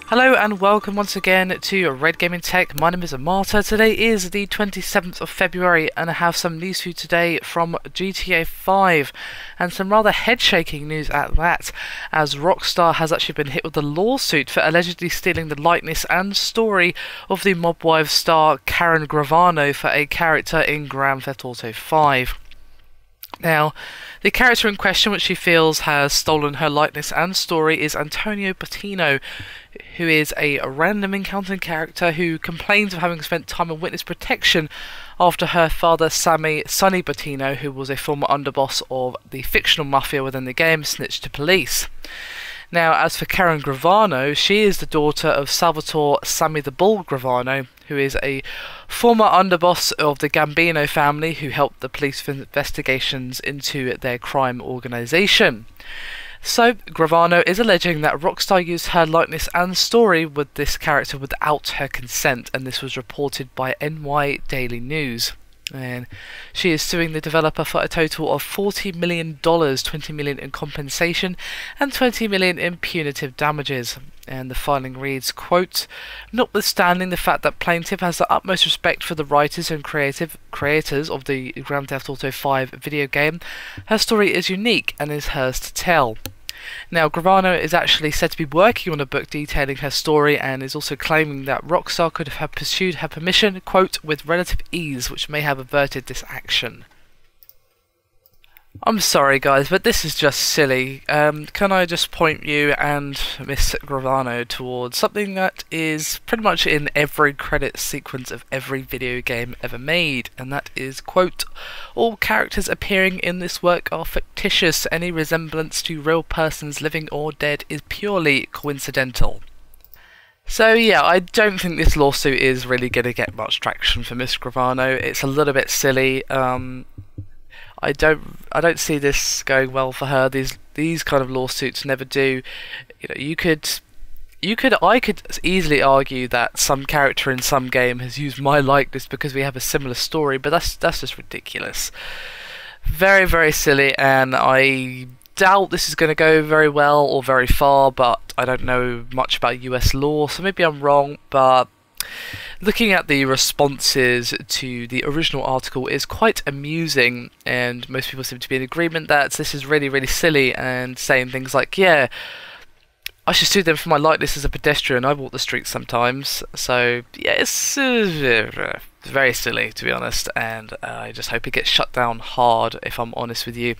Hello and welcome once again to Red Gaming Tech. My name is Marta. Today is the 27th of February and I have some news for you today from GTA 5 and some rather head-shaking news at that, as Rockstar has actually been hit with a lawsuit for allegedly stealing the likeness and story of the Mob Wives star Karen Gravano for a character in Grand Theft Auto 5. Now, the character in question, which she feels has stolen her likeness and story, is Antonio Bottino, who is a random encountering character who complains of having spent time in witness protection after her father, Sonny Bottino, who was a former underboss of the fictional mafia within the game, snitched to police. Now, as for Karen Gravano, she is the daughter of Salvatore Sammy the Bull Gravano, who is a former underboss of the Gambino family who helped the police with investigations into their crime organisation. So, Gravano is alleging that Rockstar used her likeness and story with this character without her consent, and this was reported by NY Daily News. And she is suing the developer for a total of $40 million, $20 million in compensation and $20 million in punitive damages. And the filing reads, quote, "Notwithstanding the fact that plaintiff has the utmost respect for the writers and creators of the Grand Theft Auto 5 video game, her story is unique and is hers to tell." Now, Gravano is actually said to be working on a book detailing her story and is also claiming that Rockstar could have pursued her permission, quote, "with relative ease, which may have averted this action." I'm sorry guys, but this is just silly. Can I just point you and Miss Gravano towards something that is pretty much in every credit sequence of every video game ever made, and that is, quote, "All characters appearing in this work are fictitious. Any resemblance to real persons living or dead is purely coincidental." So yeah, I don't think this lawsuit is really going to get much traction for Miss Gravano. It's a little bit silly. I don't see this going well for her. These kind of lawsuits never do. You know, I could easily argue that some character in some game has used my likeness because we have a similar story, but that's just ridiculous. Very, very silly, and I doubt this is going to go very well or very far, but I don't know much about US law, so maybe I'm wrong, but looking at the responses to the original article is quite amusing, and most people seem to be in agreement that this is really, really silly, and saying things like, yeah, I should sue them for my likeness as a pedestrian, I walk the streets sometimes. So yeah, it's very silly, to be honest, and I just hope it gets shut down hard, if I'm honest with you.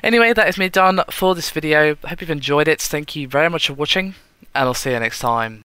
Anyway, that is me done for this video. I hope you've enjoyed it. Thank you very much for watching, and I'll see you next time.